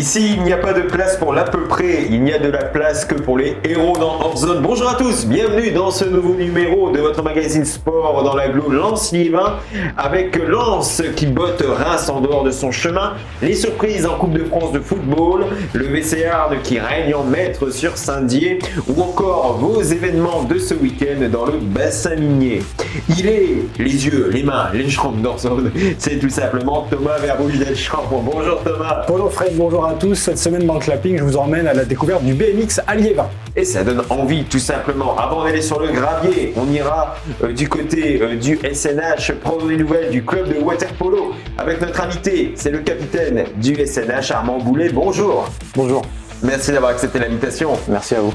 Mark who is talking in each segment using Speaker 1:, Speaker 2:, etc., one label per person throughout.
Speaker 1: Ici, il n'y a pas de place pour l'à peu près, il n'y a de la place que pour les héros dans Hors-Zone. Bonjour à tous, bienvenue dans ce nouveau numéro de votre magazine sport dans l'agglo Lens-Liévin, avec Lens qui botte Reims en dehors de son chemin, les surprises en Coupe de France de football, le VC Arde qui règne en maître sur Saint-Dié, ou encore vos événements de ce week-end dans le bassin minier. Il est les yeux, les mains, les jambes d'Hors-Zone, c'est tout simplement Thomas Verboug-Delchamps. Bonjour Thomas.
Speaker 2: Bonjour Fred, bonjour à tous. Cette semaine dans le clapping, je vous emmène à la découverte du BMX à Liévin.
Speaker 1: Et ça donne envie tout simplement. Avant d'aller sur le gravier, on ira du côté du SNH prendre les nouvelles du club de waterpolo avec notre invité, c'est le capitaine du SNH, Armand Boulet. Bonjour.
Speaker 2: Bonjour.
Speaker 1: Merci d'avoir accepté l'invitation.
Speaker 2: Merci à vous.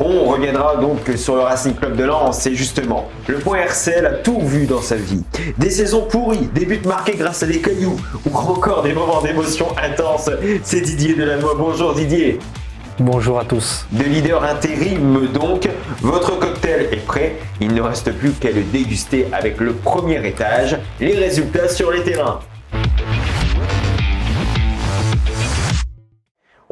Speaker 1: On reviendra donc sur le Racing Club de Lens et justement, le point RCL a tout vu dans sa vie. Des saisons pourries, des buts marqués grâce à des cailloux ou encore des moments d'émotion intenses. C'est Didier Delannoy. Bonjour Didier.
Speaker 3: Bonjour à tous.
Speaker 1: De leader intérim donc, votre cocktail est prêt. Il ne reste plus qu'à le déguster avec le premier étage. Les résultats sur les terrains.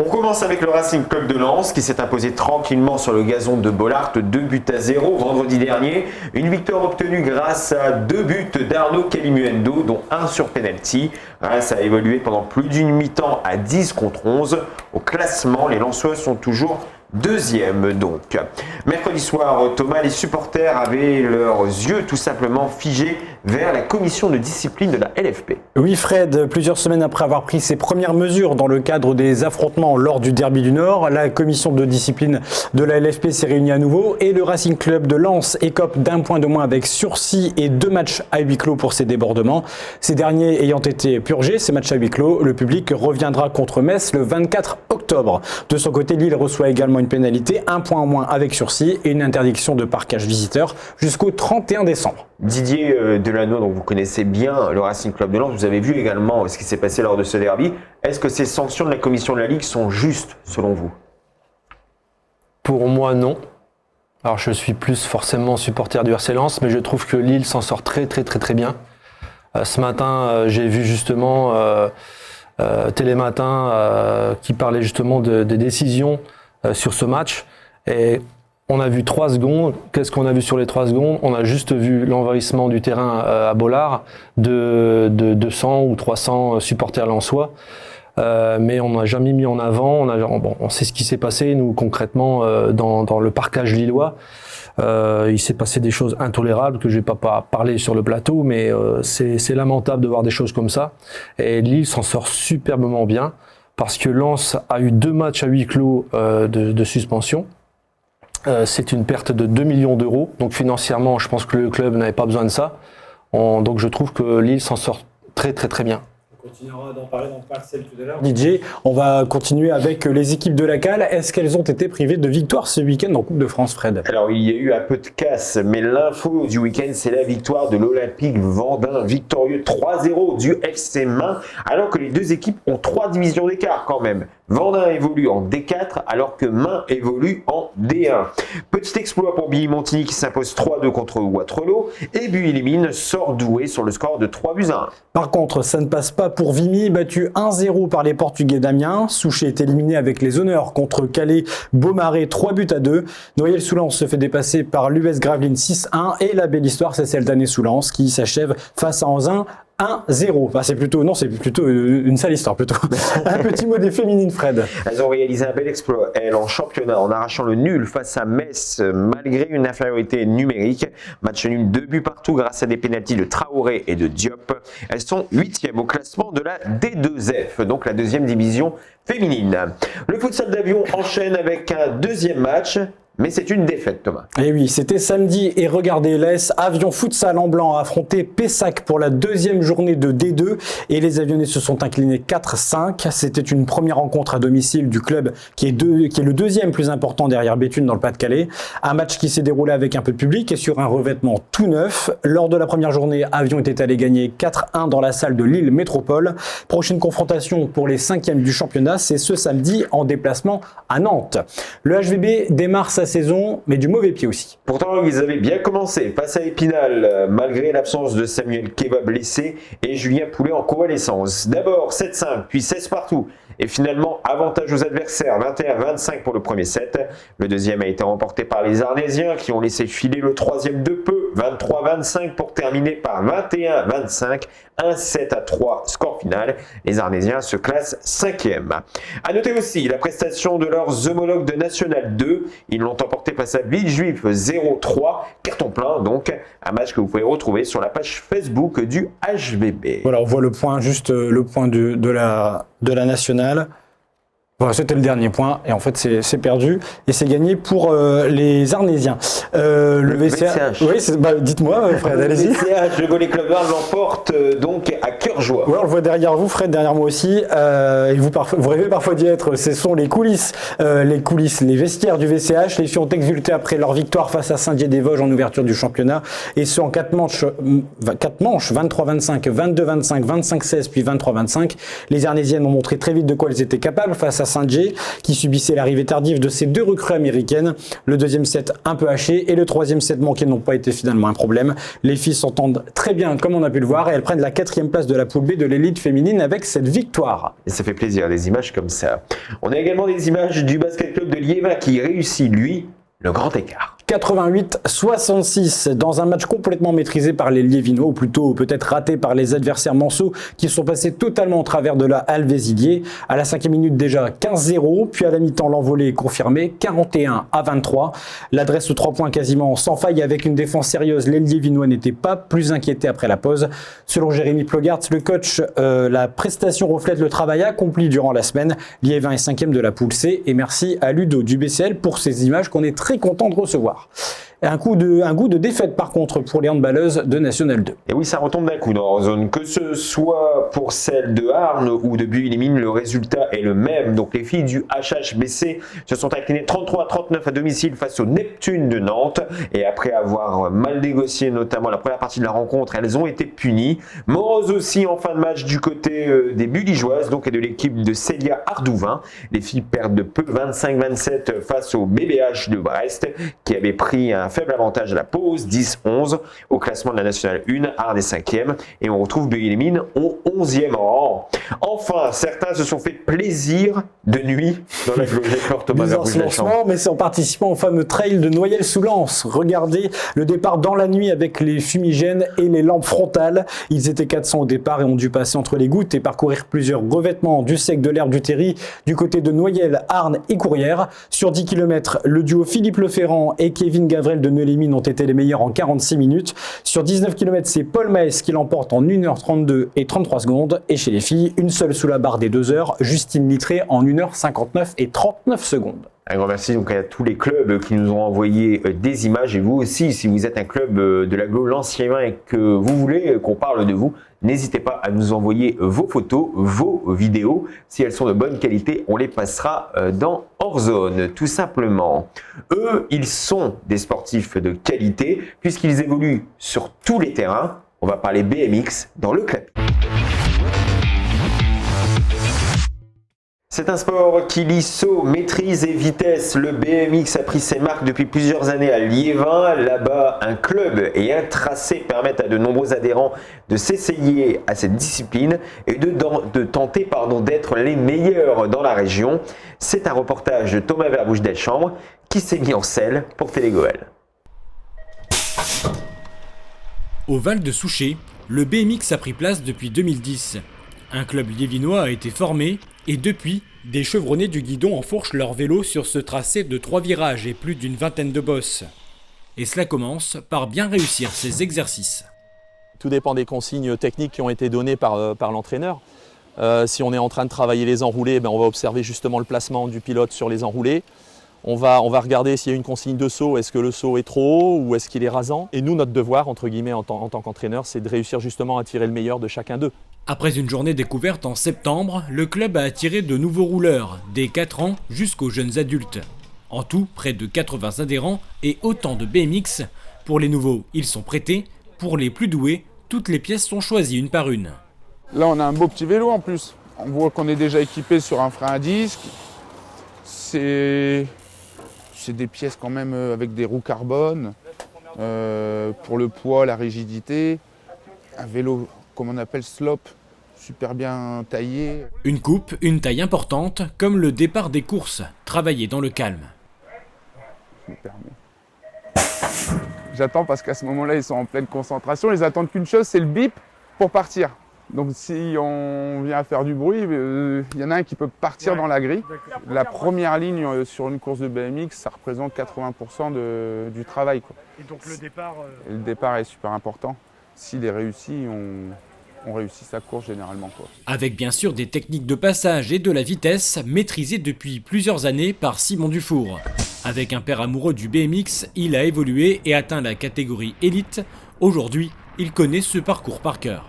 Speaker 1: On commence avec le Racing Club de Lens qui s'est imposé tranquillement sur le gazon de Bollaert 2-0 vendredi dernier. Une victoire obtenue grâce à 2 buts d'Arnaud Calimuendo, dont un sur penalty. Reims a évolué pendant plus d'une mi-temps à 10 contre 11. Au classement, les Lensois sont toujours deuxième donc. Mercredi soir, Thomas, les supporters avaient leurs yeux tout simplement figés vers la commission de discipline de la LFP.
Speaker 2: Oui Fred, plusieurs semaines après avoir pris ses premières mesures dans le cadre des affrontements lors du Derby du Nord, la commission de discipline de la LFP s'est réunie à nouveau et le Racing Club de Lens écope d'un point de moins avec sursis et 2 matchs à huis clos pour ses débordements. Ces derniers ayant été purgés, ces matchs à huis clos, le public reviendra contre Metz le 24 octobre. De son côté, Lille reçoit également une pénalité, 1 point en moins avec sursis et une interdiction de parquage visiteur jusqu'au 31 décembre.
Speaker 1: Didier Delannoy, donc vous connaissez bien le Racing Club de Lens, vous avez vu également ce qui s'est passé lors de ce derby. Est-ce que ces sanctions de la commission de la Ligue sont justes selon vous?
Speaker 3: Pour moi, non. Alors je suis plus forcément supporter du RC Lens, mais je trouve que Lille s'en sort très bien. Ce matin, j'ai vu justement Télématin qui parlait justement des décisions sur ce match. Et on a vu 3 secondes. Qu'est-ce qu'on a vu sur les 3 secondes? On a juste vu l'envahissement du terrain à Bollaert de 200 ou 300 supporters lensois. Mais on n'a jamais mis en avant. On sait ce qui s'est passé, nous, concrètement, dans le parquage lillois. Il s'est passé des choses intolérables que je vais pas parler sur le plateau, mais c'est lamentable de voir des choses comme ça. Et Lille s'en sort superbement bien parce que Lens a eu 2 matchs à huis clos de suspension. C'est une perte de 2 millions d'euros. Donc financièrement, je pense que le club n'avait pas besoin de ça. Donc je trouve que Lille s'en sort très bien.
Speaker 2: On continuera d'en parler dans le parcelle tout à l'heure. DJ, on va continuer avec les équipes de la CAL. Est-ce qu'elles ont été privées de victoire ce week-end en Coupe de France, Fred?
Speaker 1: Alors, il y a eu un peu de casse, mais l'info du week-end, c'est la victoire de l'Olympique Vendin, victorieux 3-0 du FC Main, alors que les deux équipes ont 3 divisions d'écart quand même. Vendin évolue en D4, alors que Main évolue en D1. Petit exploit pour Billy Montigny qui s'impose 3-2 contre Waterloo, et but élimine Sordoué sur le score de 3-1.
Speaker 2: Par contre, ça ne passe pas pour Vimy, battu 1-0 par les Portugais d'Amiens. Souchet est éliminé avec les honneurs contre Calais, Beaumarais 3-2. Noyelles-sous-Lens se fait dépasser par l'US Gravelines 6-1 et la belle histoire, c'est celle d'Année-sous-Lens qui s'achève face à Anzin 1-0. Enfin, c'est plutôt une sale histoire plutôt. Un petit mot des féminines, Fred.
Speaker 1: Elles ont réalisé un bel exploit, elles, en championnat, en arrachant le nul face à Metz, malgré une infériorité numérique. Match nul 2 buts partout grâce à des pénaltys de Traoré et de Diop. Elles sont 8e au classement de la D2F, donc la 2e division féminine. Le futsal d'Avion enchaîne avec un 2e match. Mais c'est une défaite, Thomas.
Speaker 2: Et oui, c'était samedi et regardez, l'AS Avion Futsal en blanc a affronté Pessac pour la 2e journée de D2 et les Avionnais se sont inclinés 4-5. C'était une première rencontre à domicile du club qui est le 2e plus important derrière Béthune dans le Pas-de-Calais. Un match qui s'est déroulé avec un peu de public et sur un revêtement tout neuf. Lors de la première journée, Avion était allé gagner 4-1 dans la salle de Lille Métropole. Prochaine confrontation pour les 5e du championnat, c'est ce samedi en déplacement à Nantes. Le HVB démarre sa saison, mais du mauvais pied aussi.
Speaker 1: Pourtant, ils avaient bien commencé face à Épinal, malgré l'absence de Samuel Keba blessé et Julien Poulet en convalescence. D'abord 7-5, puis 16 partout. Et finalement, avantage aux adversaires, 21-25 pour le premier set. Le deuxième a été remporté par les Arnésiens qui ont laissé filer le troisième de peu, 23-25 pour terminer par 21-25, un 7-3 score final. Les Arnésiens se classent 5e. A noter aussi la prestation de leurs homologues de National 2. Ils l'ont emporté face à Villejuif 0-3, carton plein donc, un match que vous pouvez retrouver sur la page Facebook du HVB.
Speaker 2: Voilà, on voit le point, juste le point de la nationale. Voilà, c'était le dernier point et en fait c'est perdu et c'est gagné pour les Arnésiens. Le VCH. Oui, dites-moi Fred, allez-y.
Speaker 1: Le VCH, le Volley Club d'Arles l'emporte donc à cœur joie.
Speaker 2: Ouais, on le voit derrière vous, Fred, derrière moi aussi. Et vous rêvez parfois d'y être. Ce sont les coulisses, les vestiaires du VCH. Les filles ont exulté après leur victoire face à Saint-Dié-des-Vosges en ouverture du championnat. Et ce en 4 manches, 23-25, 22-25, 25-16 puis 23-25. Les Arnésiennes ont montré très vite de quoi elles étaient capables face à Saint-Dié, qui subissait l'arrivée tardive de ces deux recrues américaines. Le deuxième set un peu haché et le troisième set manqué n'ont pas été finalement un problème. Les filles s'entendent très bien comme on a pu le voir et elles prennent la 4e place de la poule B de l'élite féminine avec cette victoire.
Speaker 1: Et ça fait plaisir, des images comme ça. On a également des images du basket club de Liévin qui réussit, lui, le grand écart.
Speaker 2: 88-66 dans un match complètement maîtrisé par les Liévinois, ou plutôt peut-être raté par les adversaires manceaux qui sont passés totalement au travers de la Alvézilier. À la 5e minute déjà 15-0, puis à la mi-temps l'envolée est confirmée 41-23. L'adresse aux 3 points quasiment sans faille avec une défense sérieuse. Les Liévinois n'étaient pas plus inquiétés après la pause. Selon Jérémy Plogartz, le coach, la prestation reflète le travail accompli durant la semaine. Liévin est 5e de la poule C et merci à Ludo du BCL pour ces images qu'on est très content de recevoir. Un goût de défaite par contre pour les handballeuses de National 2.
Speaker 1: Et oui, ça retombe d'un coup dans la zone. Que ce soit pour celle de Arles ou de Buis-les-Mines, le résultat est le même. Donc les filles du HHBC se sont inclinées 33-39 à domicile face au Neptune de Nantes. Et après avoir mal négocié notamment la première partie de la rencontre, elles ont été punies. Morose aussi en fin de match du côté des Buligeoises, donc et de l'équipe de Célia Ardouvin. Les filles perdent de peu 25-27 face au BBH de Brest qui avait pris un faible avantage à la pause, 10-11 au classement de la Nationale 1, Arles est 5e et on retrouve Buis-les-Mines au 11e rang. Enfin, certains se sont fait plaisir de nuit dans la Gloriette Thomas
Speaker 2: lancement, mais c'est en participant au fameux trail de Noyelles-sous-Lens. Regardez le départ dans la nuit avec les fumigènes et les lampes frontales. Ils étaient 400 au départ et ont dû passer entre les gouttes et parcourir plusieurs revêtements du sec de l'herbe du Terry du côté de Noyelles, Arnes et Courrières. Sur 10 km, le duo Philippe Leferrand et Kevin Gavrel de Neulémine ont été les meilleurs en 46 minutes. Sur 19 km, c'est Paul Maes qui l'emporte en 1h32 et 33 secondes. Et chez les filles, une seule sous la barre des 2 heures, Justine Littré en 1h59 et 39 secondes.
Speaker 1: Un grand merci donc à tous les clubs qui nous ont envoyé des images et vous aussi, si vous êtes un club de l'agglo Lens-Liévin et que vous voulez qu'on parle de vous, n'hésitez pas à nous envoyer vos photos, vos vidéos. Si elles sont de bonne qualité, on les passera dans hors zone, tout simplement. Eux, ils sont des sportifs de qualité puisqu'ils évoluent sur tous les terrains. On va parler BMX dans le club. C'est un sport qui lie saut, maîtrise et vitesse. Le BMX a pris ses marques depuis plusieurs années à Liévin. Là-bas, un club et un tracé permettent à de nombreux adhérents de s'essayer à cette discipline et de tenter d'être les meilleurs dans la région. C'est un reportage de Thomas Verbouche-Delchambre qui s'est mis en selle pour Télégoël.
Speaker 4: Au Val de Souchet, le BMX a pris place depuis 2010. Un club liévinois a été formé et depuis, des chevronnés du guidon enfourchent leur vélo sur ce tracé de 3 virages et plus d'une vingtaine de bosses. Et cela commence par bien réussir ces exercices.
Speaker 5: Tout dépend des consignes techniques qui ont été données par l'entraîneur. Si on est en train de travailler les enroulés, on va observer justement le placement du pilote sur les enroulés. On va regarder s'il y a une consigne de saut, est-ce que le saut est trop haut ou est-ce qu'il est rasant. Et nous, notre devoir, entre guillemets, en tant qu'entraîneur, c'est de réussir justement à tirer le meilleur de chacun d'eux.
Speaker 4: Après une journée découverte en septembre, le club a attiré de nouveaux rouleurs, des 4 ans jusqu'aux jeunes adultes. En tout, près de 80 adhérents et autant de BMX. Pour les nouveaux, ils sont prêtés. Pour les plus doués, toutes les pièces sont choisies une par une.
Speaker 6: Là, on a un beau petit vélo en plus. On voit qu'on est déjà équipé sur un frein à disque. C'est c'est des pièces quand même avec des roues carbone, pour le poids, la rigidité. Un vélo, comme on appelle slope, super bien taillé.
Speaker 4: Une coupe, une taille importante, comme le départ des courses, travaillé dans le calme.
Speaker 6: Je me permets. J'attends parce qu'à ce moment-là, ils sont en pleine concentration. Ils attendent qu'une chose, c'est le bip pour partir. Donc si on vient à faire du bruit, il y en a un qui peut partir dans la grille. La première ligne sur une course de BMX, ça représente 80% du travail, quoi.
Speaker 7: Et donc le départ
Speaker 6: Et le départ est super important. S'il est réussi, on réussit sa course généralement, quoi.
Speaker 4: Avec bien sûr des techniques de passage et de la vitesse maîtrisées depuis plusieurs années par Simon Dufour. Avec un père amoureux du BMX, il a évolué et atteint la catégorie élite. Aujourd'hui, il connaît ce parcours par cœur.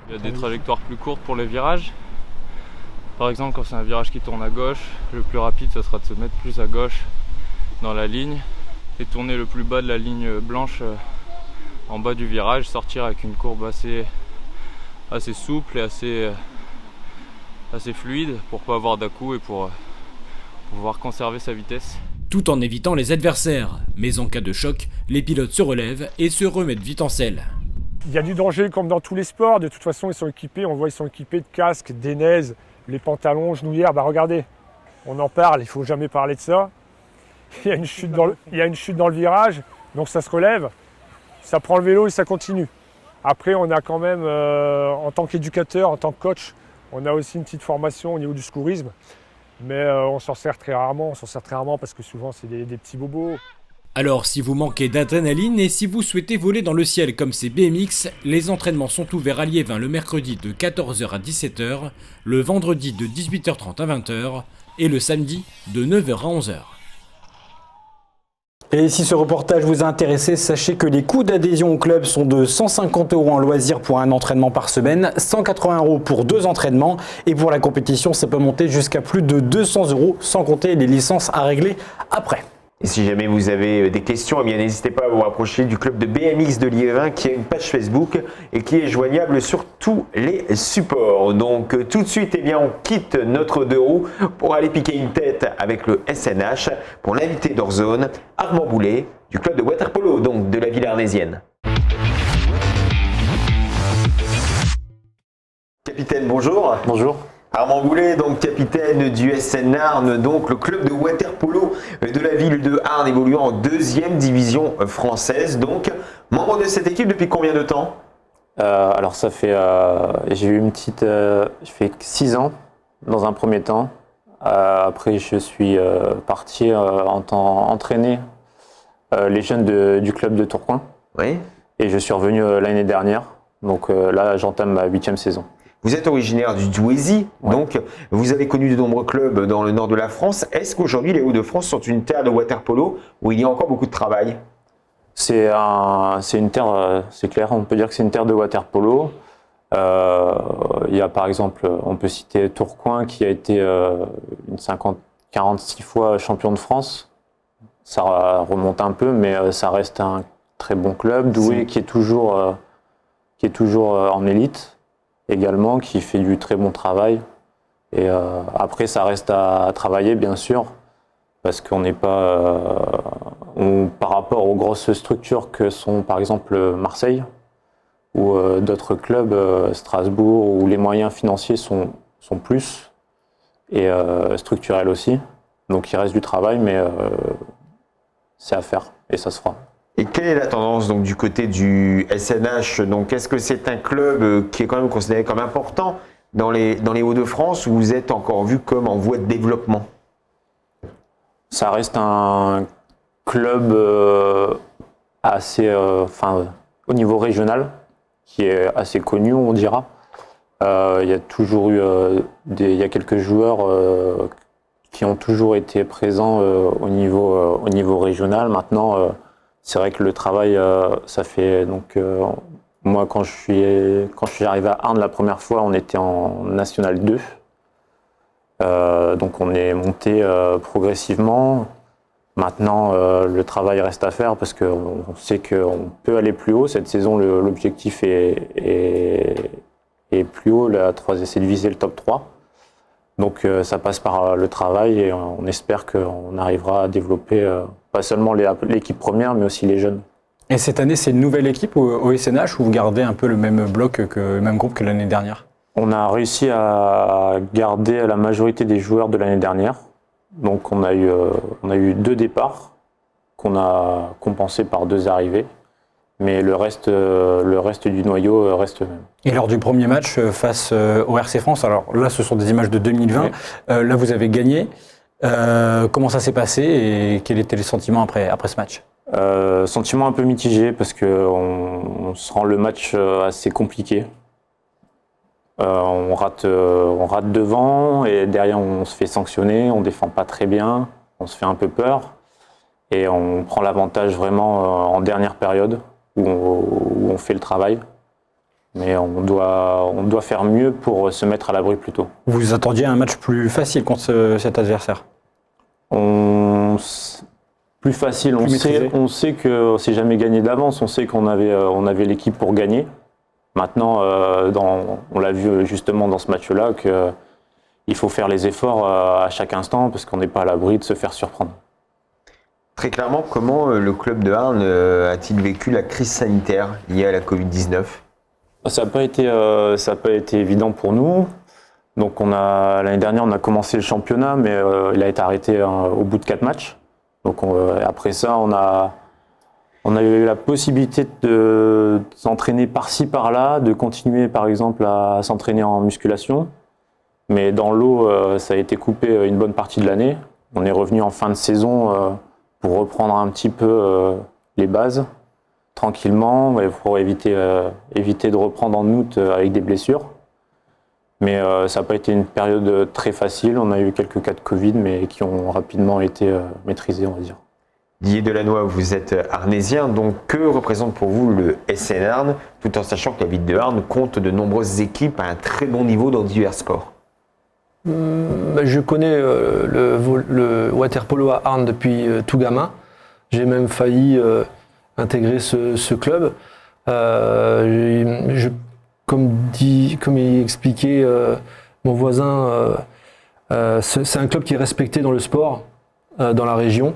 Speaker 8: Il y a des trajectoires plus courtes pour les virages. Par exemple, quand c'est un virage qui tourne à gauche, le plus rapide, ça sera de se mettre plus à gauche dans la ligne et tourner le plus bas de la ligne blanche en bas du virage, sortir avec une courbe assez souple et assez fluide pour pas avoir d'à-coups et pour pouvoir conserver sa vitesse.
Speaker 4: Tout en évitant les adversaires. Mais en cas de choc, les pilotes se relèvent et se remettent vite en selle.
Speaker 7: il y a du danger comme dans tous les sports. De toute façon, ils sont équipés, on voit, ils sont équipés de casques, d'ainaises, les pantalons, genouillères. Bah regardez, on en parle, il ne faut jamais parler de ça. Il y a une chute dans le virage, donc ça se relève, ça prend le vélo et ça continue. Après, on a quand même, en tant qu'éducateur, en tant que coach, on a aussi une petite formation au niveau du secourisme. Mais on s'en sert très rarement, parce que souvent c'est des petits bobos.
Speaker 4: Alors si vous manquez d'adrénaline et si vous souhaitez voler dans le ciel comme ces BMX, les entraînements sont ouverts à Liévin le mercredi de 14h à 17h, le vendredi de 18h30 à 20h et le samedi de 9h à 11h.
Speaker 2: Et si ce reportage vous a intéressé, sachez que les coûts d'adhésion au club sont de 150 € en loisir pour un entraînement par semaine, 180 € pour 2 entraînements et pour la compétition, ça peut monter jusqu'à plus de 200 € sans compter les licences à régler après.
Speaker 1: Et si jamais vous avez des questions, eh bien n'hésitez pas à vous rapprocher du club de BMX de Liévin qui a une page Facebook et qui est joignable sur tous les supports. Donc tout de suite, eh bien, on quitte notre deux roues pour aller piquer une tête avec le SNH pour l'invité d'Orzone, Armand Boulet du club de waterpolo, donc de la ville arnésienne. Capitaine, bonjour.
Speaker 3: Bonjour.
Speaker 1: Armand Boulet, donc capitaine du SN Arnes, donc le club de waterpolo de la ville de Arnes évoluant en 2e division française. Donc, membre de cette équipe depuis combien de temps?
Speaker 9: Alors ça fait, j'ai eu une petite, je fais 6 ans dans un premier temps. Après je suis parti entraîner les jeunes du club de Tourcoing.
Speaker 1: Oui.
Speaker 9: Et je suis revenu l'année dernière. Donc là j'entame ma 8e saison.
Speaker 1: Vous êtes originaire du Douaisis,
Speaker 9: Ouais.
Speaker 1: donc vous avez connu de nombreux clubs dans le nord de la France. Est-ce qu'aujourd'hui les Hauts-de-France sont une terre de waterpolo où il y a encore beaucoup de travail?
Speaker 9: C'est une terre, c'est clair, on peut dire que c'est une terre de waterpolo. Il y a par exemple, on peut citer Tourcoing qui a été 46 fois champion de France. Ça remonte un peu, mais ça reste un très bon club. Douai qui est toujours en élite également, qui fait du très bon travail. Et après, ça reste à travailler, bien sûr, parce qu'on n'est pas... par rapport aux grosses structures que sont, par exemple, Marseille, ou d'autres clubs, Strasbourg, où les moyens financiers sont plus, et structurels aussi. Donc il reste du travail, mais c'est à faire, et ça se fera.
Speaker 1: Et quelle est la tendance donc du côté du SNH? Donc est-ce que c'est un club qui est quand même considéré comme important dans les Hauts-de-France ou vous êtes encore vu comme en voie de développement?
Speaker 9: Ça reste un club assez, au niveau régional, qui est assez connu, on dira. Il y a toujours eu il y a quelques joueurs qui ont toujours été présents au niveau régional. Maintenant, c'est vrai que le travail, ça fait donc moi quand je suis arrivé à Arnes la première fois, on était en National 2. Donc on est monté progressivement. Maintenant, le travail reste à faire parce qu'on sait qu'on peut aller plus haut. Cette saison, l'objectif est plus haut. C'est de viser le top 3. Donc ça passe par le travail et on espère qu'on arrivera à développer pas seulement l'équipe première, mais aussi les jeunes.
Speaker 2: Et cette année, c'est une nouvelle équipe au SNH ou vous gardez un peu le même le même groupe que l'année dernière?
Speaker 9: On a réussi à garder la majorité des joueurs de l'année dernière. Donc on a eu 2 départs qu'on a compensés par 2 arrivées. Mais le reste du noyau reste le même.
Speaker 2: Et lors du premier match face au RC France, alors là ce sont des images de 2020, là vous avez gagné. Comment ça s'est passé et quel était le sentiment après ce match?
Speaker 9: Sentiment un peu mitigé parce qu'on se rend le match assez compliqué. On rate devant et derrière on se fait sanctionner, on défend pas très bien, on se fait un peu peur et on prend l'avantage vraiment en dernière période. Où on fait le travail, mais on doit faire mieux pour se mettre à l'abri plus tôt.
Speaker 2: Vous attendiez un match plus facile contre cet adversaire?
Speaker 9: Plus facile, on sait que c'est jamais gagné d'avance, on sait qu'on avait l'équipe pour gagner. Maintenant, on l'a vu justement dans ce match-là, qu'il faut faire les efforts à chaque instant parce qu'on n'est pas à l'abri de se faire surprendre.
Speaker 1: Très clairement, comment le club de Arnes a-t-il vécu la crise sanitaire liée à la Covid-19?
Speaker 9: Ça n'a pas été évident pour nous. Donc l'année dernière, on a commencé le championnat, mais il a été arrêté au bout de 4 matchs. Donc après ça, on a eu la possibilité de s'entraîner par-ci, par-là, de continuer par exemple à s'entraîner en musculation. Mais dans l'eau, ça a été coupé une bonne partie de l'année. On est revenu en fin de saison pour reprendre un petit peu les bases, tranquillement, pour éviter de reprendre en août avec des blessures. Mais ça n'a pas été une période très facile. On a eu quelques cas de Covid, mais qui ont rapidement été maîtrisés, on va dire.
Speaker 1: Didier Delannoy, vous êtes arnésien, donc que représente pour vous le SN Arnes, tout en sachant que la ville de Arnes compte de nombreuses équipes à un très bon niveau dans divers sports?
Speaker 3: Je connais le water-polo à Arnes depuis tout gamin. J'ai même failli intégrer ce club. Comme il expliquait mon voisin, c'est un club qui est respecté dans le sport, dans la région.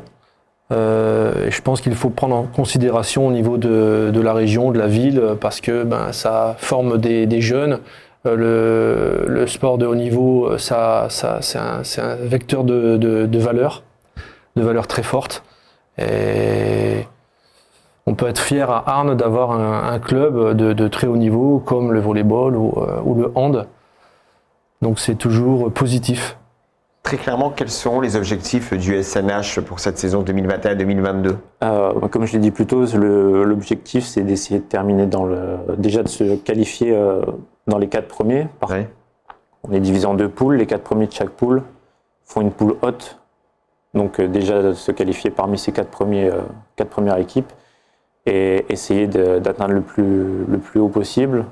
Speaker 3: Et je pense qu'il faut prendre en considération au niveau de la région, de la ville, parce que ça forme des jeunes. Le sport de haut niveau, c'est un vecteur de valeurs très fortes. Et on peut être fier à Arnes d'avoir un club de très haut niveau comme le volleyball ou le hand. Donc c'est toujours positif.
Speaker 1: Très clairement, quels seront les objectifs du SNH pour cette saison 2021-2022?
Speaker 9: Comme je l'ai dit plus tôt, l'objectif c'est d'essayer de terminer déjà de se qualifier dans les 4 premiers.
Speaker 1: Ouais.
Speaker 9: On est divisé en 2 poules, les 4 premiers de chaque poule font une poule haute. Donc déjà de se qualifier parmi ces 4 premières équipes et essayer d'atteindre le plus haut possible,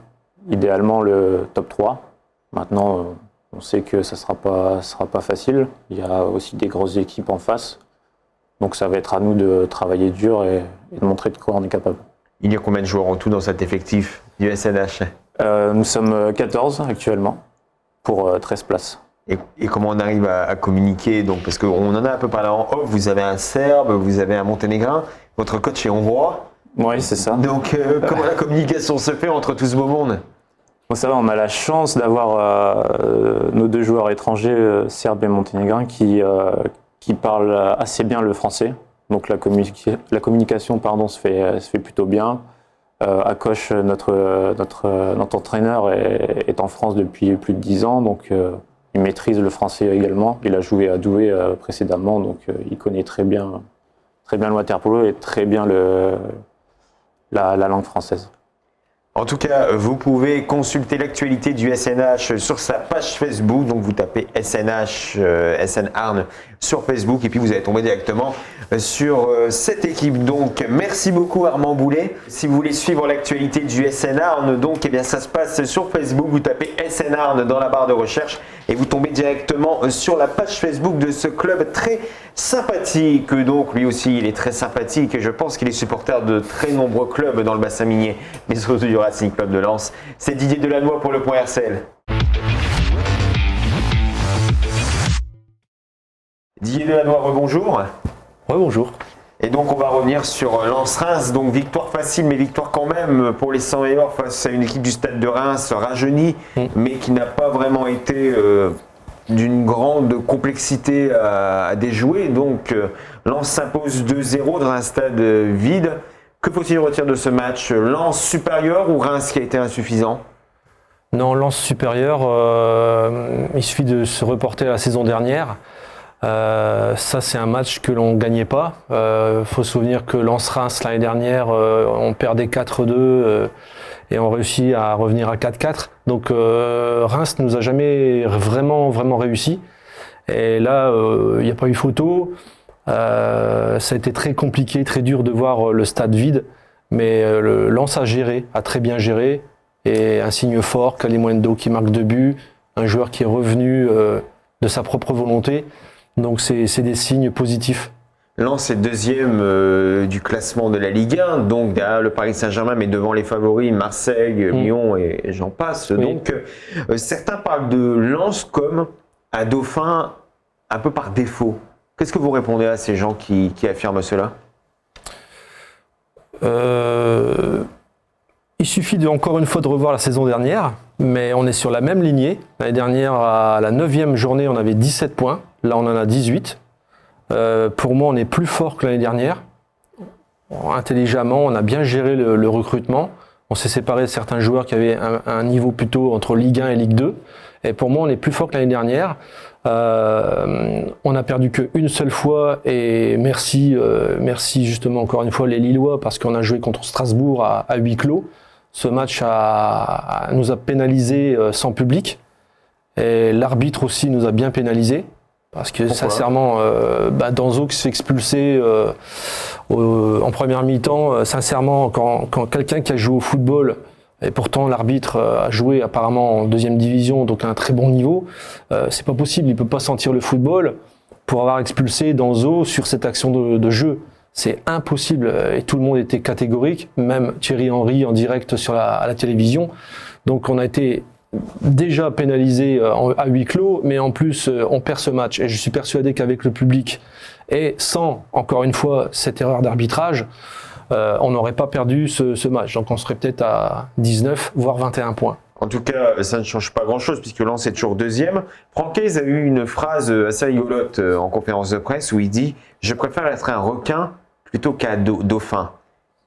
Speaker 9: idéalement le top 3. Maintenant, on sait que ça sera pas facile. Il y a aussi des grosses équipes en face. Donc ça va être à nous de travailler dur et de montrer de quoi on est capable.
Speaker 1: Il y a combien de joueurs en tout dans cet effectif du SNH?
Speaker 9: Nous sommes 14 actuellement pour 13 places.
Speaker 1: Et comment on arrive à communiquer donc, parce qu'on en a un peu parlé en off, vous avez un Serbe, vous avez un Monténégrin, votre coach est hongrois.
Speaker 9: Oui, c'est ça.
Speaker 1: Donc comment la communication se fait entre tout ce beau monde?
Speaker 9: Bon, ça va, on a la chance d'avoir nos 2 joueurs étrangers, serbes et monténégrins, qui parlent assez bien le français. Donc la communication se fait plutôt bien. Akosh, notre entraîneur, est en France depuis plus de 10 ans, donc il maîtrise le français également. Il a joué à Douai précédemment, donc il connaît très bien le water-polo et très bien la langue française.
Speaker 1: En tout cas, vous pouvez consulter l'actualité du SNH sur sa page Facebook. Donc vous tapez SNH, SN Arnes sur Facebook et puis vous allez tomber directement sur cette équipe. Donc merci beaucoup Armand Boulet. Si vous voulez suivre l'actualité du SN Arnes, donc eh bien ça se passe sur Facebook. Vous tapez SN Arnes dans la barre de recherche et vous tombez directement sur la page Facebook de ce club très sympathique. Donc lui aussi il est très sympathique et je pense qu'il est supporter de très nombreux clubs dans le bassin minier, mais surtout du Racing Club de Lens. C'est Didier Delannoy pour le Point RCL. Didier Delannoy, rebonjour.
Speaker 3: Bonjour.
Speaker 1: Et donc on va revenir sur Lens-Reims, donc victoire facile mais victoire quand même pour les 100 meilleurs face à une équipe du Stade de Reims rajeunie, mais qui n'a pas vraiment été d'une grande complexité à déjouer. Donc Lens s'impose 2-0 dans un stade vide. Que faut-il retirer de ce match? Lens supérieur ou Reims qui a été insuffisant?
Speaker 3: Non, Lens supérieur, il suffit de se reporter à la saison dernière. Ça, c'est un match que l'on ne gagnait pas. Faut se souvenir que Lens-Reims, l'année dernière, on perdait 4-2 et on réussit à revenir à 4-4. Donc Reims ne nous a jamais vraiment réussi. Et là, il n'y a pas eu photo. Ça a été très compliqué, très dur de voir le stade vide. Mais le Lens a très bien géré. Et un signe fort, Kalimundo qui marque 2 buts, un joueur qui est revenu de sa propre volonté. Donc c'est des signes positifs.
Speaker 1: Lens est deuxième du classement de la Ligue 1, donc derrière le Paris Saint-Germain, mais devant les favoris, Marseille, Lyon et j'en passe. Oui. Donc certains parlent de Lens comme un dauphin un peu par défaut. Qu'est-ce que vous répondez à ces gens qui affirment cela?
Speaker 3: Il suffit encore une fois de revoir la saison dernière, mais on est sur la même lignée. L'année dernière, à la 9e journée, on avait 17 points. Là, on en a 18. Pour moi, on est plus fort que l'année dernière. Intelligemment, on a bien géré le recrutement. On s'est séparé de certains joueurs qui avaient un niveau plutôt entre Ligue 1 et Ligue 2. Et pour moi, on est plus fort que l'année dernière. On n'a perdu qu'une seule fois et merci justement encore une fois les Lillois parce qu'on a joué contre Strasbourg à huis clos. Ce match nous a pénalisé sans public et l'arbitre aussi nous a bien pénalisé parce que sincèrement Danzo qui se fait expulser en première mi-temps, sincèrement quand quelqu'un qui a joué au football et pourtant l'arbitre a joué apparemment en 2e division, donc à un très bon niveau, c'est pas possible, il peut pas sentir le football pour avoir expulsé Danzo sur cette action de jeu. C'est impossible et tout le monde était catégorique, même Thierry Henry en direct à la télévision. Donc on a été déjà pénalisé à huis clos, mais en plus on perd ce match. Et je suis persuadé qu'avec le public et sans, encore une fois, cette erreur d'arbitrage, on n'aurait pas perdu ce match. Donc on serait peut-être à 19, voire 21 points.
Speaker 1: En tout cas, ça ne change pas grand-chose puisque Lens est toujours deuxième. Francaise a eu une phrase assez rigolote en conférence de presse où il dit « Je préfère être un requin plutôt qu'un dauphin ».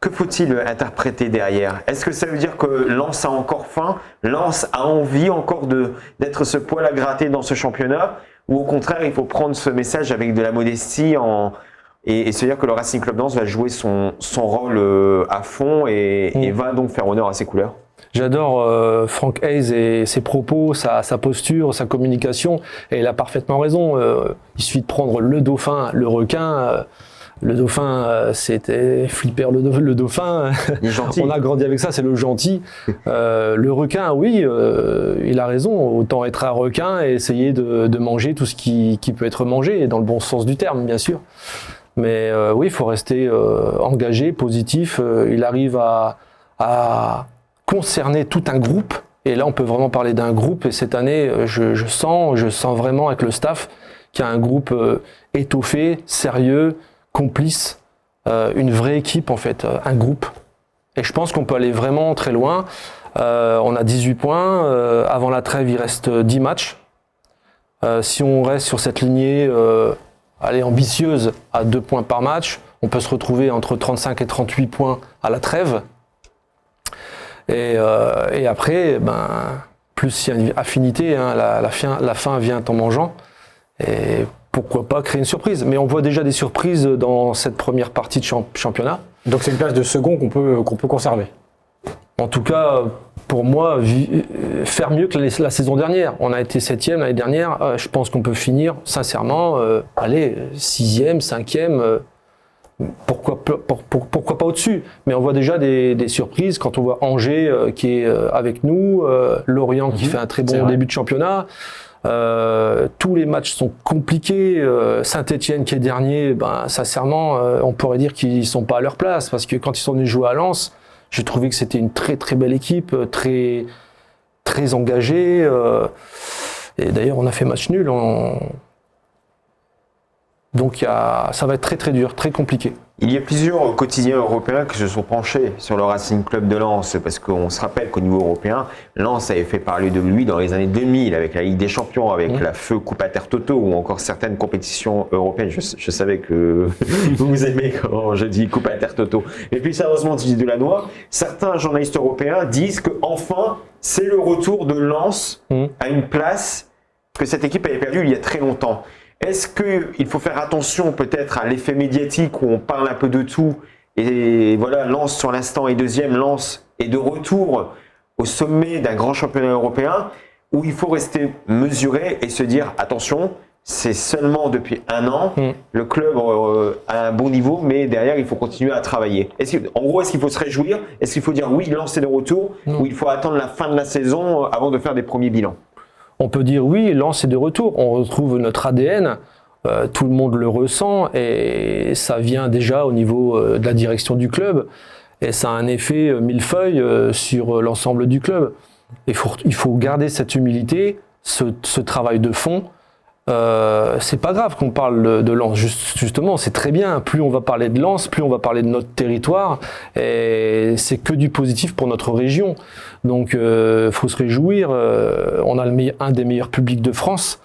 Speaker 1: Que faut-il interpréter derrière? Est-ce que ça veut dire que Lens a encore faim? Lens a envie encore d'être ce poil à gratter dans ce championnat? Ou au contraire, il faut prendre ce message avec de la modestie et se dire que le Racing Club Lens va jouer son rôle à fond et va donc faire honneur à ses couleurs?
Speaker 3: J'adore Franck Hayes et ses propos, sa posture, sa communication, et il a parfaitement raison. Il suffit de prendre le dauphin, le requin. Le dauphin, c'était Flipper le dauphin.
Speaker 1: Il est gentil.
Speaker 3: On a grandi avec ça, c'est le gentil. Le requin, oui, il a raison. Autant être un requin et essayer de manger tout ce qui peut être mangé, dans le bon sens du terme, bien sûr. Mais oui, il faut rester engagé, positif. Il arrive à concerner tout un groupe. Et là, on peut vraiment parler d'un groupe. Et cette année, je sens vraiment avec le staff qu'il y a un groupe étoffé, sérieux, complice, une vraie équipe en fait, un groupe. Et je pense qu'on peut aller vraiment très loin. On a 18 points. Avant la trêve, il reste 10 matchs. Si on reste sur cette lignée ambitieuse à 2 points par match, on peut se retrouver entre 35 et 38 points à la trêve. Et après, plus il y a une affinité, la fin vient en mangeant. Et pourquoi pas créer une surprise? Mais on voit déjà des surprises dans cette première partie de championnat.
Speaker 2: Donc c'est une place de second qu'on peut conserver.
Speaker 3: En tout cas, pour moi, faire mieux que la saison dernière. On a été 7e l'année dernière. Je pense qu'on peut finir, sincèrement, 6e, 5e. Pourquoi pas au-dessus? Mais on voit déjà des surprises quand on voit Angers qui est avec nous, Lorient qui fait un très bon début de championnat. Tous les matchs sont compliqués. Saint-Etienne qui est dernier, sincèrement, on pourrait dire qu'ils sont pas à leur place parce que quand ils sont venus jouer à Lens, j'ai trouvé que c'était une très très belle équipe, très très engagée. Et d'ailleurs, on a fait match nul. Donc ça va être très très dur, très compliqué.
Speaker 1: Il y a plusieurs quotidiens européens qui se sont penchés sur le Racing Club de Lens, parce qu'on se rappelle qu'au niveau européen, Lens avait fait parler de lui dans les années 2000 avec la Ligue des Champions, avec la Feu Coupe Inter Toto ou encore certaines compétitions européennes. Je savais que vous aimez quand je dis Coupe Inter Toto. Et puis sérieusement, dit Delannoy, certains journalistes européens disent que enfin c'est le retour de Lens à une place que cette équipe avait perdue il y a très longtemps. Est-ce qu'il faut faire attention peut-être à l'effet médiatique où on parle un peu de tout et voilà, Lens sur l'instant est deuxième, Lens est de retour au sommet d'un grand championnat européen, où il faut rester mesuré et se dire attention, c'est seulement depuis un an, le club a un bon niveau, mais derrière il faut continuer à travailler. En gros, est-ce qu'il faut se réjouir? Est-ce qu'il faut dire oui, Lens est de retour, ou il faut attendre la fin de la saison avant de faire des premiers bilans?
Speaker 3: On peut dire oui, Lens est de retour, on retrouve notre ADN, tout le monde le ressent et ça vient déjà au niveau de la direction du club et ça a un effet millefeuille sur l'ensemble du club. Il faut garder cette humilité, ce travail de fond. C'est pas grave qu'on parle de Lens, justement, c'est très bien. Plus on va parler de Lens, plus on va parler de notre territoire, et c'est que du positif pour notre région. Donc, faut se réjouir. On a un des meilleurs publics de France,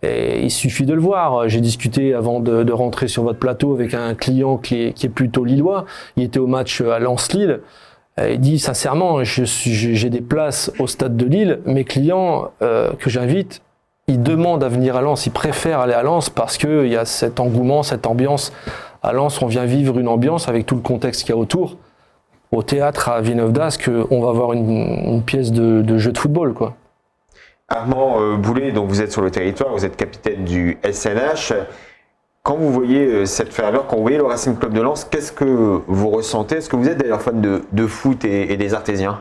Speaker 3: et il suffit de le voir. J'ai discuté avant de rentrer sur votre plateau avec un client qui est plutôt lillois. Il était au match à Lens-Lille. Il dit sincèrement, j'ai des places au stade de Lille. Mes clients que j'invite, ils demandent à venir à Lens, ils préfèrent aller à Lens parce qu'il y a cet engouement, cette ambiance. À Lens, on vient vivre une ambiance avec tout le contexte qu'il y a autour. Au théâtre à Villeneuve-d'Ascq, on va avoir une pièce de jeu de football, quoi.
Speaker 1: Armand Boulet, donc vous êtes sur le territoire, vous êtes capitaine du SNH. Quand vous voyez cette ferveur, quand vous voyez le Racing Club de Lens, qu'est-ce que vous ressentez? Est-ce que vous êtes d'ailleurs fan de foot et des artésiens?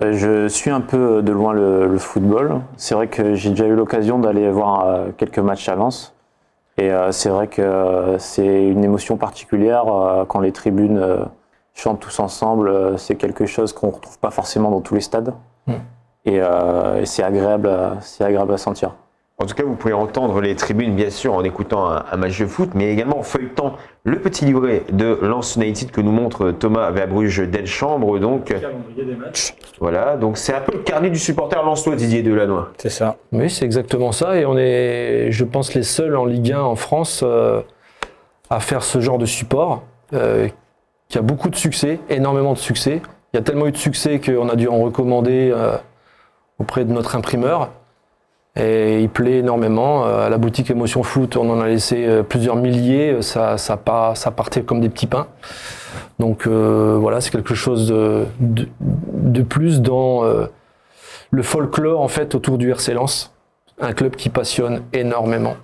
Speaker 9: Je suis un peu de loin le football. C'est vrai que j'ai déjà eu l'occasion d'aller voir quelques matchs à Lens. Et c'est vrai que c'est une émotion particulière quand les tribunes chantent tous ensemble. C'est quelque chose qu'on ne retrouve pas forcément dans tous les stades. Et c'est agréable à sentir.
Speaker 1: En tout cas, vous pouvez entendre les tribunes, bien sûr, en écoutant un match de foot, mais également en feuilletant le petit livret de Lens United que nous montre Thomas Verbruge-Delchambre. Donc,
Speaker 2: calendrier des matchs.
Speaker 1: Voilà, donc c'est un peu le carnet du supporter lensois, Didier Delannoy.
Speaker 2: C'est ça.
Speaker 3: Oui, c'est exactement ça. Et on est, je pense, les seuls en Ligue 1 en France à faire ce genre de support, qui a beaucoup de succès, énormément de succès. Il y a tellement eu de succès qu'on a dû en recommander auprès de notre imprimeur. Et il plaît énormément. À la boutique Émotion Foot, on en a laissé plusieurs milliers. Ça partait comme des petits pains. Donc voilà, c'est quelque chose de plus dans le folklore en fait autour du RC Lens. Un club qui passionne énormément.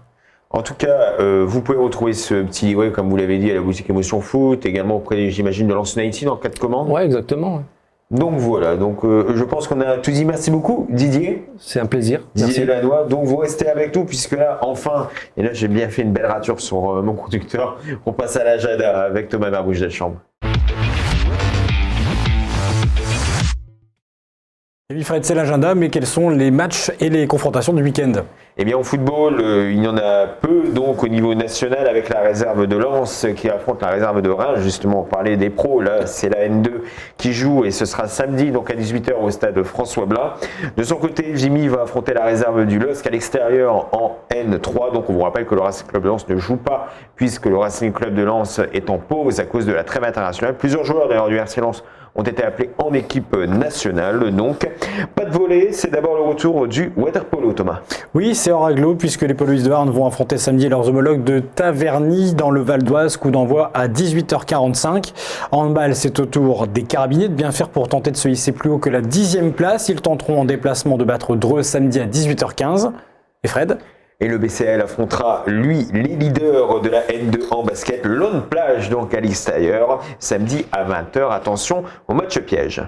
Speaker 1: En tout cas, vous pouvez retrouver ce petit livret, comme vous l'avez dit, à la boutique Émotion Foot, également auprès, j'imagine, de Lens United en cas de commande.
Speaker 3: Ouais, exactement. Ouais.
Speaker 1: Donc voilà, donc je pense qu'on a tout dit. Merci beaucoup Didier.
Speaker 3: C'est un plaisir.
Speaker 1: Didier Delannoy. Donc vous restez avec nous puisque là, enfin, et là j'ai bien fait une belle rature sur mon conducteur, on passe à l'agenda avec Thomas Verbruge-Delchambre.
Speaker 2: Et Fred, c'est l'agenda, mais quels sont les matchs et les confrontations du week-end?
Speaker 1: Eh bien, au football, il y en a peu, donc au niveau national, avec la réserve de Lens qui affronte la réserve de Reims. Justement, on parlait des pros, là, c'est la N2 qui joue et ce sera samedi, donc à 18h au stade François Blas. De son côté, Jimmy va affronter la réserve du LOSC à l'extérieur en N3. Donc, on vous rappelle que le Racing Club de Lens ne joue pas puisque le Racing Club de Lens est en pause à cause de la trêve internationale. Plusieurs joueurs d'ailleurs du RC Lens ont été appelés en équipe nationale. Donc, pas de volley, c'est d'abord le retour du water-polo, Thomas.
Speaker 2: Oui, c'est hors agglo puisque les poloistes de Arnes vont affronter samedi leurs homologues de Taverny dans le Val d'Oise, coup d'envoi à 18h45. En handball, c'est au tour des Carabiniers de bien faire pour tenter de se hisser plus haut que la 10e place. Ils tenteront en déplacement de battre Dreux samedi à 18h15. Et Fred ?
Speaker 1: Et le BCL affrontera, lui, les leaders de la N2 en basket, Lone Plage, donc à l'extérieur, samedi à 20h. Attention au match piège.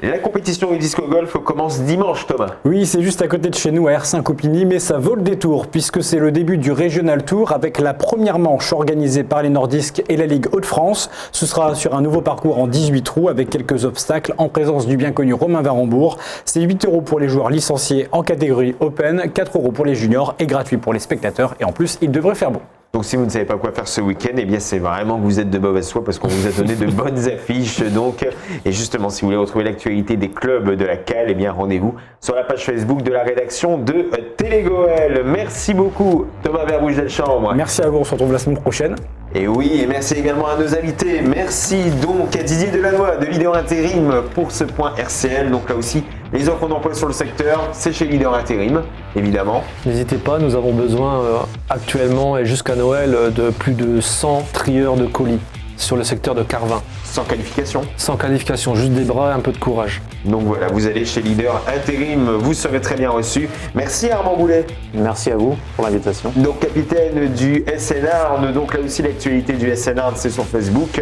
Speaker 1: La compétition du disco golf commence dimanche, Thomas.
Speaker 2: Oui, c'est juste à côté de chez nous, à R5-Aupigny, mais ça vaut le détour, puisque c'est le début du Regional Tour avec la première manche organisée par les Nordisques et la Ligue Hauts-de-France. Ce sera sur un nouveau parcours en 18 trous avec quelques obstacles en présence du bien connu Romain Varembourg. C'est 8 € pour les joueurs licenciés en catégorie Open, 4 € pour les juniors et gratuit pour les spectateurs. Et en plus, il devrait faire bon.
Speaker 1: Donc si vous ne savez pas quoi faire ce week-end, eh bien c'est vraiment que vous êtes de mauvaise foi parce qu'on vous a donné de bonnes affiches. Donc, et justement, si vous voulez retrouver l'actualité des clubs de la CAL, eh bien rendez-vous sur la page Facebook de la rédaction de Télégoël. Merci beaucoup Thomas Verboug-Delchambre.
Speaker 2: Merci à vous, on se retrouve la semaine prochaine.
Speaker 1: Et oui, et merci également à nos invités. Merci donc à Didier Delannoy de Leader Intérim pour ce point RCL. Donc là aussi, les offres d'emploi sur le secteur, c'est chez Leader Intérim, évidemment.
Speaker 3: N'hésitez pas, nous avons besoin actuellement et jusqu'à Noël de plus de 100 trieurs de colis sur le secteur de Carvin.
Speaker 1: Sans qualification.
Speaker 3: Sans qualification, juste des bras et un peu de courage.
Speaker 1: Donc voilà, vous allez chez Leader Intérim, vous serez très bien reçu. Merci Armand Boulet.
Speaker 9: Merci à vous pour l'invitation.
Speaker 1: Donc capitaine du SN Arles, donc là aussi l'actualité du SN Arles c'est sur Facebook.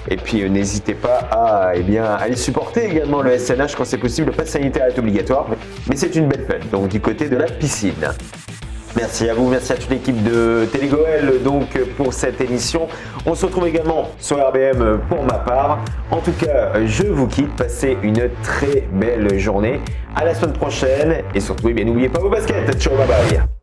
Speaker 1: Et puis n'hésitez pas à aller supporter également le SNH quand c'est possible. Le pass sanitaire est obligatoire, mais c'est une belle fête, donc du côté de la piscine. Merci à vous, merci à toute l'équipe de Télégoël donc pour cette émission. On se retrouve également sur RBM pour ma part. En tout cas, je vous quitte. Passez une très belle journée. À la semaine prochaine et surtout, n'oubliez pas vos baskets. Ciao, bye bye.